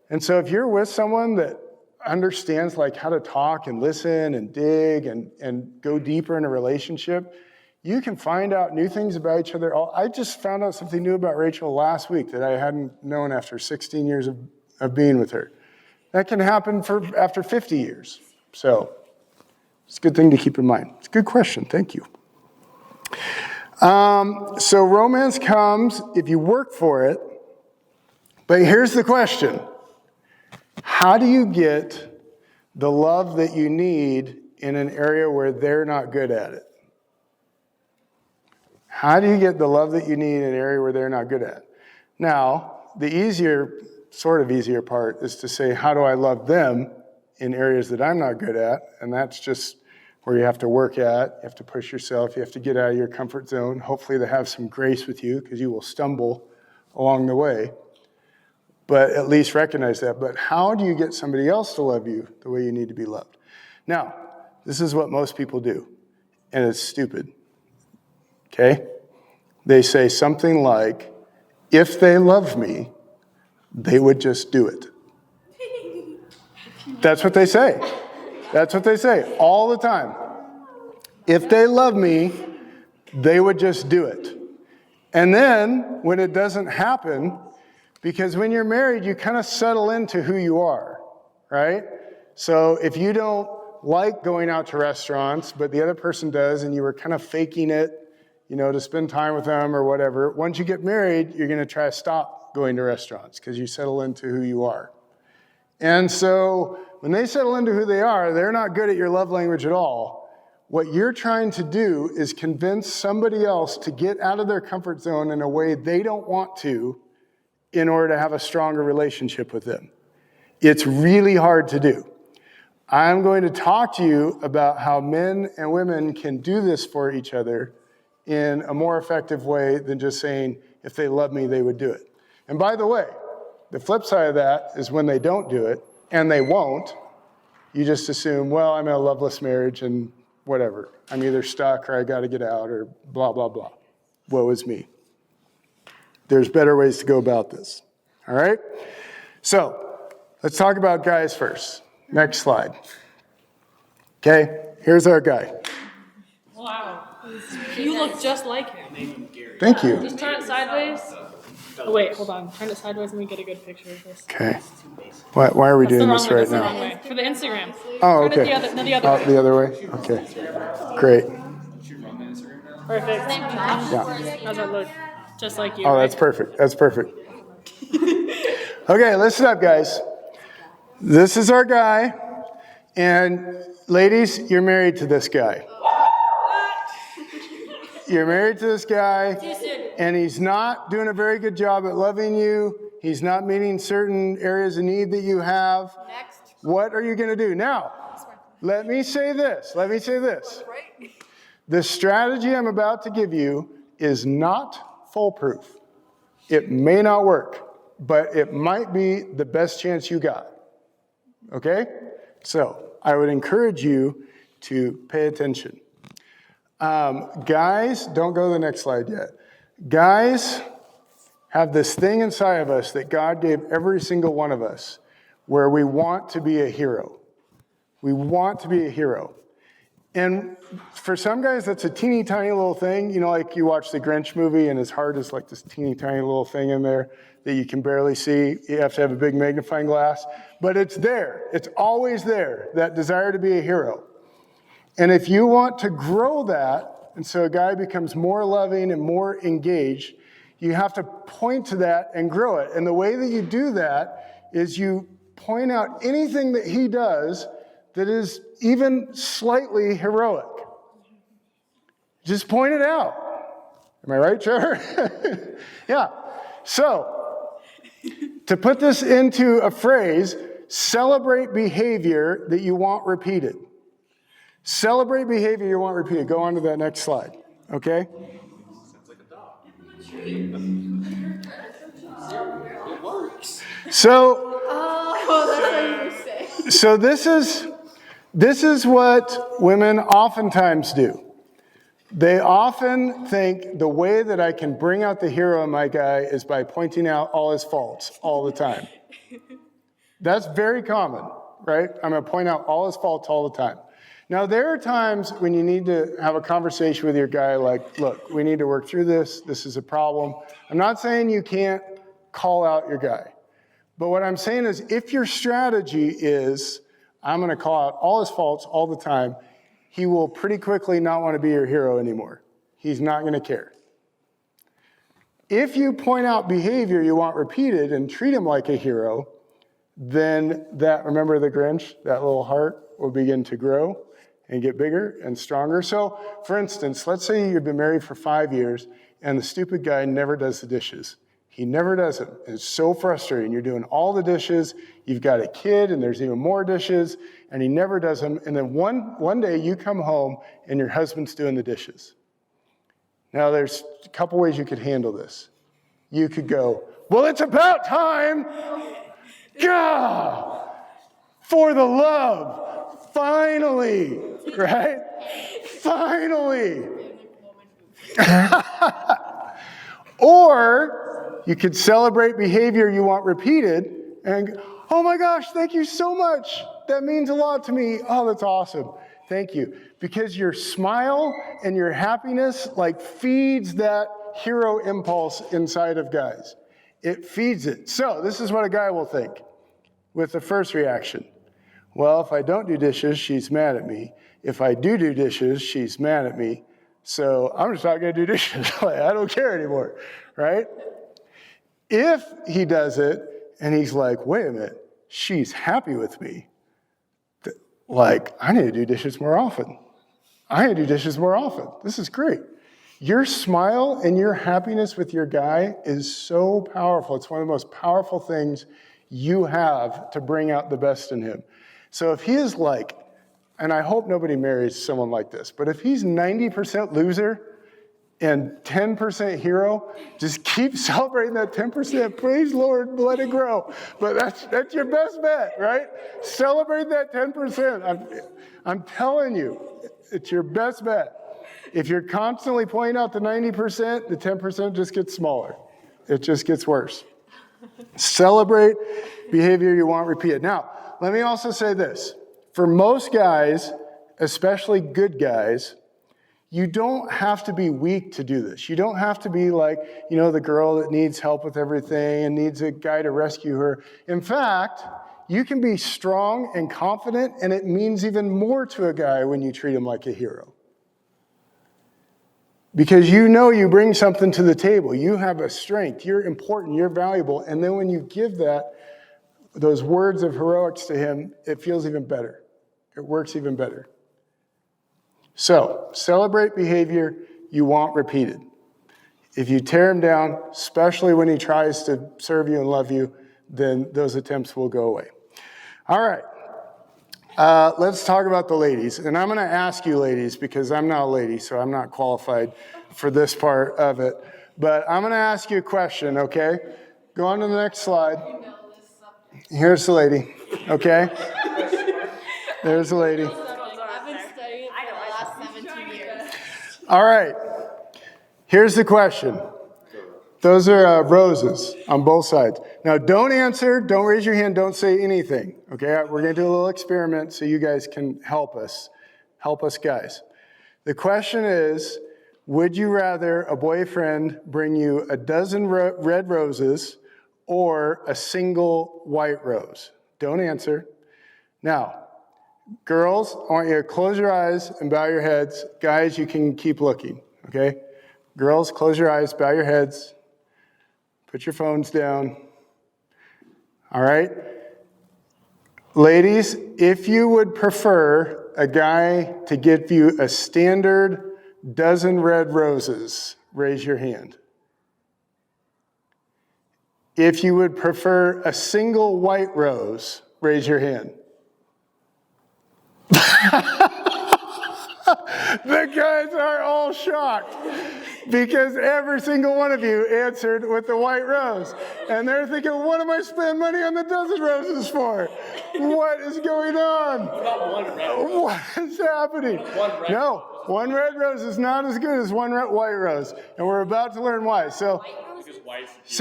[SPEAKER 1] And so if you're with someone that understands how to talk and listen and dig and go deeper in a relationship, you can find out new things about each other. I just found out something new about Rachel last week that I hadn't known after 16 years of being with her. That can happen after 50 years. So it's a good thing to keep in mind. It's a good question. Thank you. So romance comes if you work for it. But here's the question. How do you get the love that you need in an area where they're not good at it? How do you get the love that you need in an area where they're not good at it? Now, the sort of easier part is to say, how do I love them in areas that I'm not good at? And that's just where you have to work at. You have to push yourself. You have to get out of your comfort zone. Hopefully they have some grace with you because you will stumble along the way. But at least recognize that. But how do you get somebody else to love you the way you need to be loved? Now, this is what most people do, and it's stupid. Okay? They say something like, if they love me, they would just do it. That's what they say. That's what they say all the time. If they love me, they would just do it. And then when it doesn't happen, because when you're married, you kind of settle into who you are, right? So if you don't like going out to restaurants, but the other person does, and you were kind of faking it, to spend time with them or whatever, once you get married, you're going to try to stop going to restaurants because you settle into who you are. And so when they settle into who they are, they're not good at your love language at all. What you're trying to do is convince somebody else to get out of their comfort zone in a way they don't want to in order to have a stronger relationship with them. It's really hard to do. I'm going to talk to you about how men and women can do this for each other in a more effective way than just saying, if they love me, they would do it. And by the way, the flip side of that is when they don't do it, and they won't, you just assume, well, I'm in a loveless marriage and whatever. I'm either stuck or I got to get out or blah, blah, blah. Woe is me. There's better ways to go about this. All right? So let's talk about guys first. Next slide. Okay, here's our guy.
[SPEAKER 3] Wow. You look just like him.
[SPEAKER 1] Thank you.
[SPEAKER 3] Just turn it sideways. Oh, wait, hold on. Turn it sideways and we get a good picture of this.
[SPEAKER 1] Okay. Why are we doing this right
[SPEAKER 3] That's the
[SPEAKER 1] now?
[SPEAKER 3] wrong way. For the Instagram.
[SPEAKER 1] Oh,
[SPEAKER 3] Turn it
[SPEAKER 1] okay.
[SPEAKER 3] the other way.
[SPEAKER 1] The other way? Okay. Great.
[SPEAKER 3] Perfect.
[SPEAKER 1] Yeah.
[SPEAKER 3] How's that look? Just like you.
[SPEAKER 1] Oh,
[SPEAKER 3] right?
[SPEAKER 1] that's perfect. That's perfect. Okay, listen up, guys. This is our guy. And ladies, you're married to this guy. You're married to this guy, and he's not doing a very good job at loving you. He's not meeting certain areas of need that you have.
[SPEAKER 4] Next.
[SPEAKER 1] What are you going to do? Now, let me say this. The strategy I'm about to give you is not foolproof. It may not work, but it might be the best chance you got. Okay? So I would encourage you to pay attention. Guys, don't go to the next slide yet. Guys have this thing inside of us that God gave every single one of us where we want to be a hero. We want to be a hero. And for some guys, that's a teeny tiny little thing. Like you watch the Grinch movie and his heart is like this teeny tiny little thing in there that you can barely see. You have to have a big magnifying glass. But it's there. It's always there, that desire to be a hero. And if you want to grow that, and so a guy becomes more loving and more engaged, you have to point to that and grow it. And the way that you do that is you point out anything that he does that is even slightly heroic. Just point it out. Am I right, Trevor? Yeah. So, to put this into a phrase, celebrate behavior that you want repeated. Celebrate behavior you want repeated. Go on to that next slide, okay?
[SPEAKER 5] It works.
[SPEAKER 1] So,
[SPEAKER 4] Oh, that's what you were saying.
[SPEAKER 1] so this is what women oftentimes do. They often think the way that I can bring out the hero in my guy is by pointing out all his faults all the time. That's very common, right? I'm going to point out all his faults all the time. Now, there are times when you need to have a conversation with your guy like, look, we need to work through this. This is a problem. I'm not saying you can't call out your guy. But what I'm saying is if your strategy is, I'm going to call out all his faults all the time, he will pretty quickly not want to be your hero anymore. He's not going to care. If you point out behavior you want repeated and treat him like a hero, then remember the Grinch, that little heart will begin to grow and get bigger and stronger. So, for instance, let's say you've been married for 5 years and the stupid guy never does the dishes. He never does it. It's so frustrating. You're doing all the dishes, you've got a kid, and there's even more dishes, and he never does them. And then one day you come home and your husband's doing the dishes. Now, there's a couple ways you could handle this. You could go, well, it's about time. God, for the love, finally, right? Finally. Or you could celebrate behavior you want repeated and, oh my gosh, thank you so much. That means a lot to me. Oh, that's awesome. Thank you. Because your smile and your happiness feeds that hero impulse inside of guys. It feeds it. So this is what a guy will think with the first reaction. Well, if I don't do dishes, she's mad at me. If I do dishes, she's mad at me. So I'm just not going to do dishes. I don't care anymore, right? If he does it and he's like, wait a minute, she's happy with me. Like, I need to do dishes more often. I need to do dishes more often. This is great. Your smile and your happiness with your guy is so powerful. It's one of the most powerful things you have to bring out the best in him. So if he is like, and I hope nobody marries someone like this, but if he's 90% loser and 10% hero, just keep celebrating that 10%. Please, Lord, let it grow. But that's your best bet, right? Celebrate that 10%. I'm telling you, it's your best bet. If you're constantly pointing out the 90%, the 10% just gets smaller. It just gets worse. Celebrate behavior you want repeated. Now, let me also say this. For most guys, especially good guys, you don't have to be weak to do this. You don't have to be like, the girl that needs help with everything and needs a guy to rescue her. In fact, you can be strong and confident, and it means even more to a guy when you treat him like a hero. Because you bring something to the table. You have a strength. You're important. You're valuable. And then when you give those words of heroics to him, it feels even better. It works even better. So, celebrate behavior you want repeated. If you tear him down, especially when he tries to serve you and love you, then those attempts will go away. All right. Let's talk about the ladies. And I'm going to ask you ladies, because I'm not a lady, so I'm not qualified for this part of it. But I'm going to ask you a question, okay? Go on to the next slide. Here's the lady, okay? There's the lady.
[SPEAKER 4] I've been studying for the last 17 years.
[SPEAKER 1] All right. Here's the question. Those are roses on both sides. Now, don't answer, don't raise your hand, don't say anything, okay? We're going to do a little experiment so you guys can help us guys. The question is, would you rather a boyfriend bring you a dozen red roses or a single white rose? Don't answer. Now, girls, I want you to close your eyes and bow your heads. Guys, you can keep looking, okay? Girls, close your eyes, bow your heads. Put your phones down. All right? Ladies, if you would prefer a guy to give you a standard dozen red roses, raise your hand. If you would prefer a single white rose, raise your hand. The guys are all shocked because every single one of you answered with the white rose. And they're thinking, what am I spending money on the dozen roses for? What is going on?
[SPEAKER 5] About one red.
[SPEAKER 1] What is happening? No, one red rose is not as good as one white rose. And we're about to learn why. So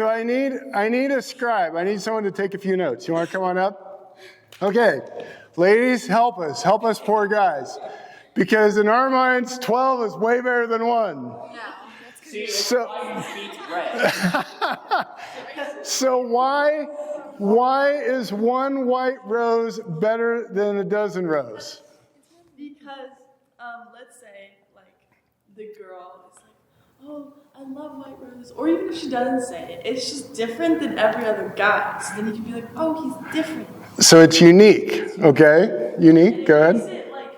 [SPEAKER 1] I need a scribe. I need someone to take a few notes. You want to come on up? Okay. Ladies, help us. Help us poor guys. Because in our minds, 12 is way better than 1.
[SPEAKER 4] No.
[SPEAKER 5] So
[SPEAKER 1] why is one white rose better than a dozen rose?
[SPEAKER 2] Because, let's say, like, the girl is like, oh, I love white rose. Or even if she doesn't say it, it's just different than every other guy. So then you can be like, oh, he's different.
[SPEAKER 1] So it's unique, okay? Unique, go
[SPEAKER 2] Makes
[SPEAKER 1] ahead.
[SPEAKER 2] it, like,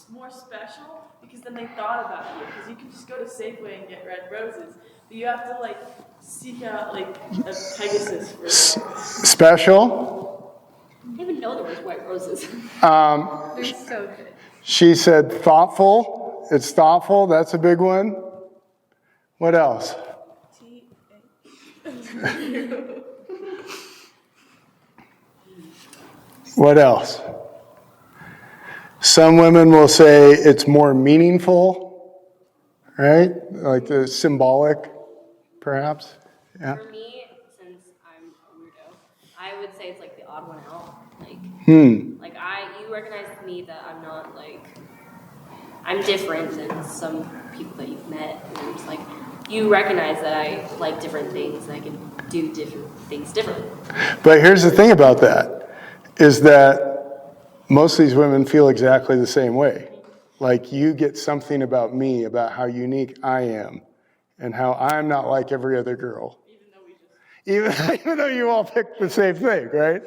[SPEAKER 2] more special because then they thought about you. Because you can just go to Safeway and get red roses. But you have to, like, seek out, like, a Pegasus for it.
[SPEAKER 1] Special.
[SPEAKER 3] I didn't even know there was white roses.
[SPEAKER 4] They're so good.
[SPEAKER 1] She said thoughtful. It's thoughtful. That's a big one. What else? What else? Some women will say it's more meaningful, right? Like the symbolic, perhaps. Yeah.
[SPEAKER 6] For me, since I'm a weirdo, I would say it's like the odd one out. Like, you recognize me that I'm not like, I'm different than some people that you've met. And I'm just like, you recognize that I like different things and I can do different things differently.
[SPEAKER 1] But here's the thing about that, is that most of these women feel exactly the same way. Like, you get something about me, about how unique I am, and how I'm not like every other girl. Even though you all picked the same thing, right?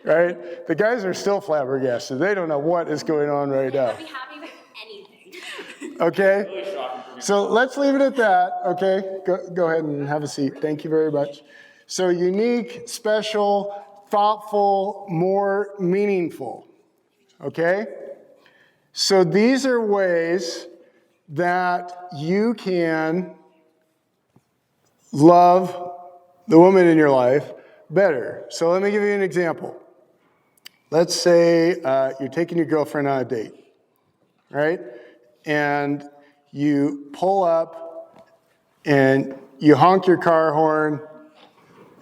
[SPEAKER 1] Right? The guys are still flabbergasted. They don't know what is going on right now.
[SPEAKER 6] I'd be happy with anything.
[SPEAKER 1] Okay? So let's leave it at that, okay? Go ahead and have a seat. Thank you very much. So unique, special, thoughtful, more meaningful, okay? So these are ways that you can love the woman in your life better. So let me give you an example. Let's say you're taking your girlfriend on a date, right? And you pull up and you honk your car horn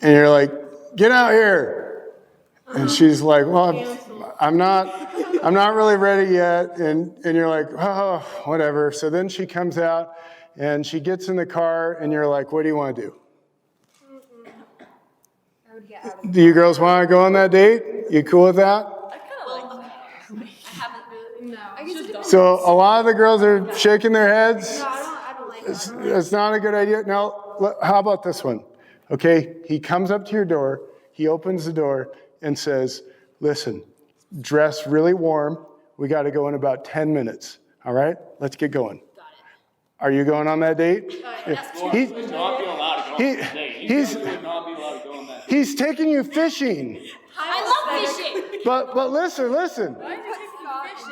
[SPEAKER 1] and you're like, get out here. And she's like, well, I'm not really ready yet. And you're like, oh, whatever. So then she comes out and she gets in the car and you're like, what do you want to do?
[SPEAKER 4] I would get out of
[SPEAKER 1] Do you girls want to go on that date? You cool with that?
[SPEAKER 4] No.
[SPEAKER 1] So a lot of the girls are shaking their heads.
[SPEAKER 4] No, I don't like that.
[SPEAKER 1] It's not a good idea. Now, how about this one? Okay, he comes up to your door, he opens the door and says, listen, dress really warm. We got to go in about 10 minutes. All right, let's get going. Are you going on that date?
[SPEAKER 5] He would not be allowed to go on that date. He definitely would not be allowed to go on that date.
[SPEAKER 1] He's taking you fishing.
[SPEAKER 6] I love fishing.
[SPEAKER 1] But listen.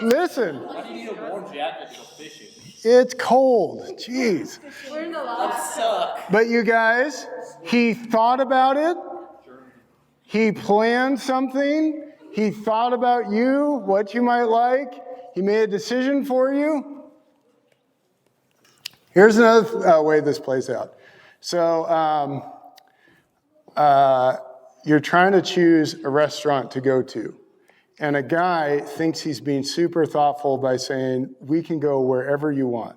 [SPEAKER 1] Listen.
[SPEAKER 5] Why do you need a warm jacket to go fishing?
[SPEAKER 1] It's cold. Jeez.
[SPEAKER 4] We're in the lobby.
[SPEAKER 5] Suck.
[SPEAKER 1] But you guys, he thought about it. He planned something. He thought about you, what you might like. He made a decision for you. Here's another way this plays out. So you're trying to choose a restaurant to go to. And a guy thinks he's being super thoughtful by saying, we can go wherever you want.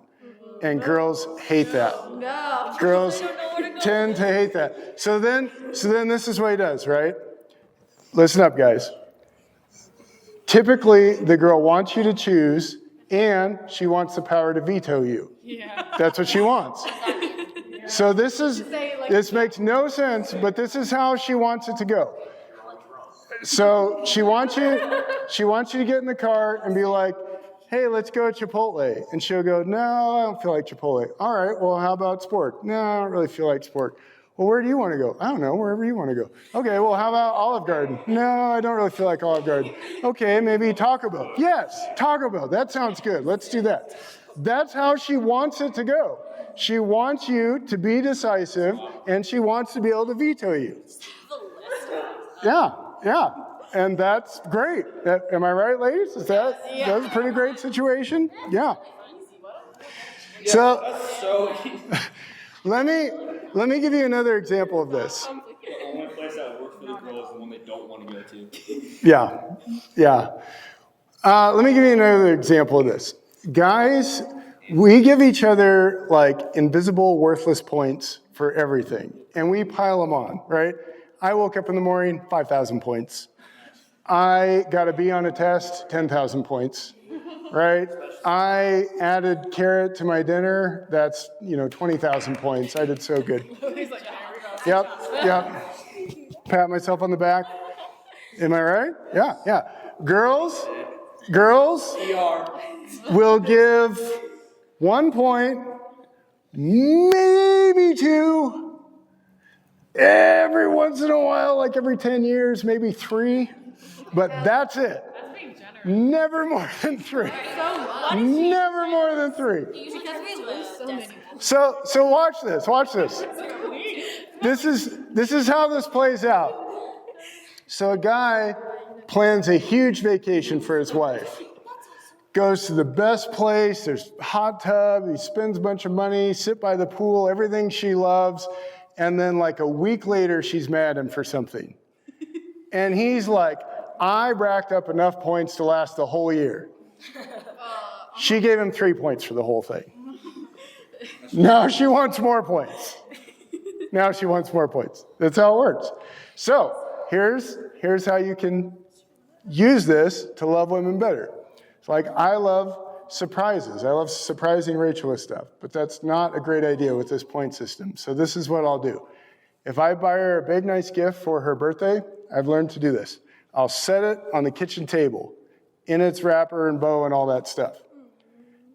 [SPEAKER 1] And girls hate that.
[SPEAKER 4] No.
[SPEAKER 1] Girls tend to hate that. So then this is what he does, right? Listen up, guys. Typically, the girl wants you to choose, and she wants the power to veto you.
[SPEAKER 3] Yeah.
[SPEAKER 1] That's what she wants. So this makes no sense, but this is how she wants it to go. So she wants you to get in the car and be like, hey, let's go to Chipotle. And she'll go, no, I don't feel like Chipotle. All right, well, how about sport? No, I don't really feel like sport. Well, where do you want to go? I don't know, wherever you want to go. Okay, well, how about Olive Garden? No, I don't really feel like Olive Garden. Okay, maybe Taco Bell. Yes, Taco Bell. That sounds good. Let's do that. That's how she wants it to go. She wants you to be decisive, and she wants to be able to veto you. Yeah. And that's great. Am I right, ladies? That's a pretty great situation? Yeah. So let me give you another example of this.
[SPEAKER 5] The only place that works for the girl is the one they don't want to go to.
[SPEAKER 1] Yeah. Let me give you another example of this. Guys, we give each other like invisible, worthless points for everything, and we pile them on, right? I woke up in the morning, 5,000 points. I got a B on a test, 10,000 points, right? I added carrot to my dinner, that's, 20,000 points. I did so good. Yep. Pat myself on the back. Am I right? Yeah. Girls will give 1 point, maybe 2, every once in a while, like every 10 years, maybe 3, but that's it.
[SPEAKER 3] That's being generous.
[SPEAKER 1] Never more than 3. Never more than 3.
[SPEAKER 6] Because we lose so many.
[SPEAKER 1] So watch this. This is how this plays out. So a guy plans a huge vacation for his wife. Goes to the best place, there's a hot tub, he spends a bunch of money, sit by the pool, everything she loves, and then like a week later, she's mad at him for something. And he's like, I racked up enough points to last the whole year. She gave him 3 points for the whole thing. Now she wants more points. Now she wants more points. That's how it works. So here's how you can use this to love women better. It's like, I love surprises. I love surprising Rachel with stuff, but that's not a great idea with this point system. So this is what I'll do. If I buy her a big, nice gift for her birthday, I've learned to do this. I'll set it on the kitchen table in its wrapper and bow and all that stuff.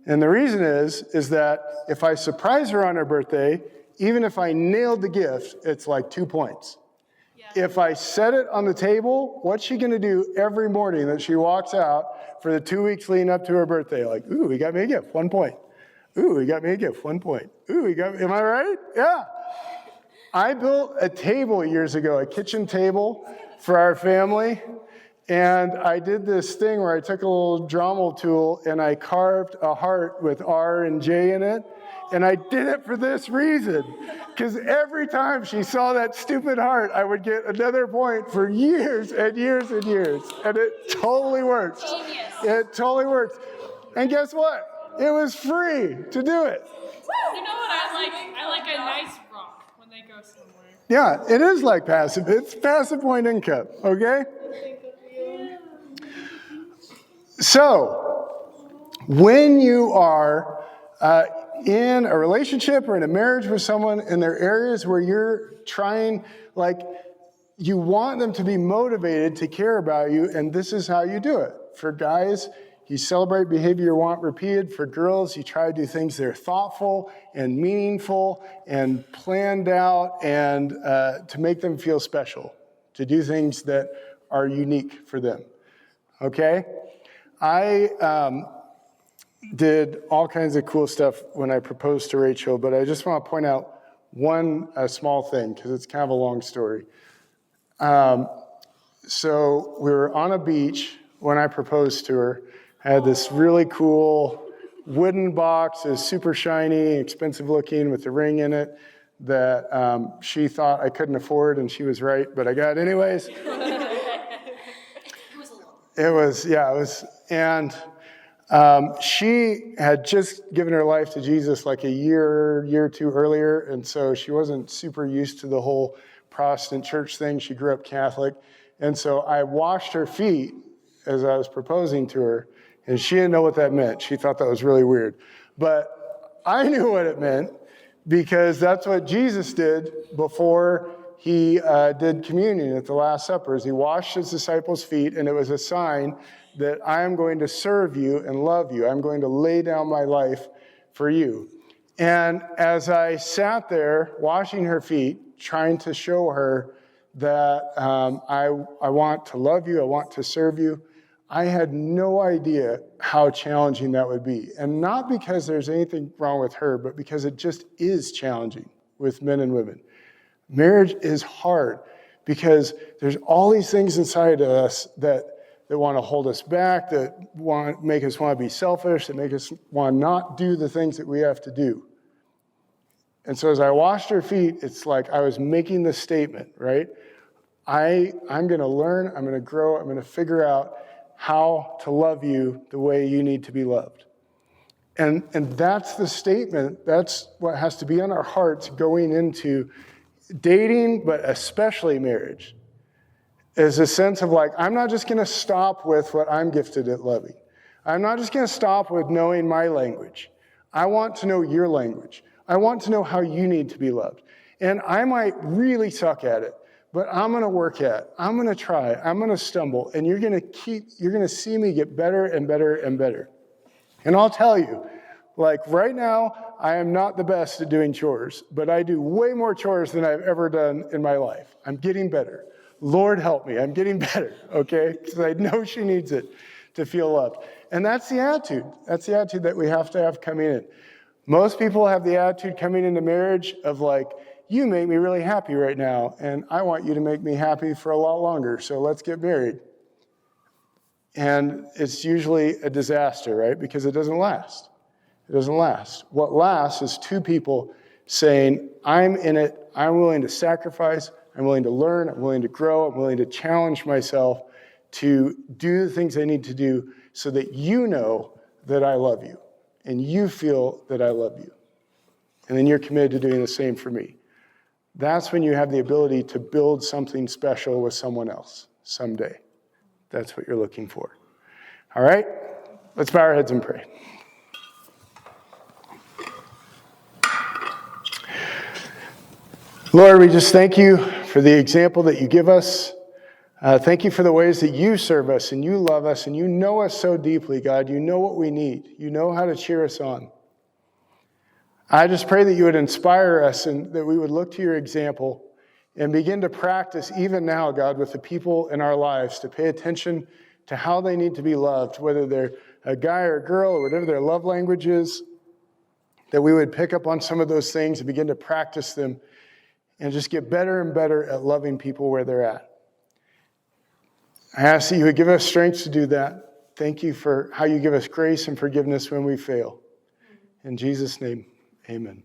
[SPEAKER 1] And the reason is that if I surprise her on her birthday, even if I nailed the gift, it's like 2 points. If I set it on the table, what's she going to do every morning that she walks out for the 2 weeks leading up to her birthday? Like, ooh, he got me a gift, 1 point. Ooh, he got me a gift, 1 point. Ooh, he got me, am I right? Yeah. I built a table years ago, a kitchen table for our family. And I did this thing where I took a little Dremel tool and I carved a heart with R and J in it. And I did it for this reason, because every time she saw that stupid heart, I would get another point for years and years and years. And it totally works.
[SPEAKER 6] Genius.
[SPEAKER 1] It totally works. And guess what? It was free to do it.
[SPEAKER 3] You know what I like? I like a nice rock when they go somewhere.
[SPEAKER 1] Yeah, it is like passive. It's passive point income, okay? So, when you are in a relationship or in a marriage with someone, and there are areas where you're trying, like, you want them to be motivated to care about you, and this is how you do it. For guys, you celebrate behavior you want repeated. For girls, you try to do things that are thoughtful and meaningful and planned out, and to make them feel special, to do things that are unique for them. Okay? I did all kinds of cool stuff when I proposed to Rachel, but I just want to point out one small thing, because it's kind of a long story. So we were on a beach when I proposed to her. I had this really cool wooden box. It was super shiny, expensive looking, with a ring in it that she thought I couldn't afford, and she was right, but I got it anyways. It was, and she had just given her life to Jesus like a year or two earlier, and so she wasn't super used to the whole Protestant church thing. She grew up Catholic, and so I washed her feet as I was proposing to her, and she didn't know what that meant. She thought that was really weird, but I knew what it meant, because that's what Jesus did before he did communion at the Last Supper. He washed his disciples' feet, and it was a sign that I am going to serve you and love you. I'm going to lay down my life for you. And as I sat there washing her feet, trying to show her that I want to love you, I want to serve you, I had no idea how challenging that would be. And not because there's anything wrong with her, but because it just is challenging with men and women. Marriage is hard because there's all these things inside of us that want to hold us back, that want make us want to be selfish, that make us want to not do the things that we have to do. And so as I washed her feet, it's like I was making this statement, right? I'm going to learn, I'm going to grow, I'm going to figure out how to love you the way you need to be loved. And that's the statement, that's what has to be on our hearts going into dating, but especially marriage, is a sense of like, I'm not just going to stop with what I'm gifted at loving. I'm not just going to stop with knowing my language. I want to know your language. I want to know how you need to be loved. And I might really suck at it, but I'm going to work at it. I'm going to try. I'm going to stumble. And you're going to see me get better and better and better. And I'll tell you, like right now, I am not the best at doing chores, but I do way more chores than I've ever done in my life. I'm getting better. Lord help me, I'm getting better, okay? Because I know she needs it to feel loved. And that's the attitude. That's the attitude that we have to have coming in. Most people have the attitude coming into marriage of like, you make me really happy right now, and I want you to make me happy for a lot longer, so let's get married. And it's usually a disaster, right? Because it doesn't last. It doesn't last. What lasts is two people saying, I'm in it, I'm willing to sacrifice, I'm willing to learn, I'm willing to grow, I'm willing to challenge myself to do the things I need to do so that you know that I love you and you feel that I love you. And then you're committed to doing the same for me. That's when you have the ability to build something special with someone else someday. That's what you're looking for. All right? Let's bow our heads and pray. Lord, we just thank you for the example that you give us. Thank you for the ways that you serve us and you love us and you know us so deeply, God. You know what we need. You know how to cheer us on. I just pray that you would inspire us and that we would look to your example and begin to practice even now, God, with the people in our lives to pay attention to how they need to be loved, whether they're a guy or a girl or whatever their love language is, that we would pick up on some of those things and begin to practice them and just get better and better at loving people where they're at. I ask that you would give us strength to do that. Thank you for how you give us grace and forgiveness when we fail. In Jesus' name, amen.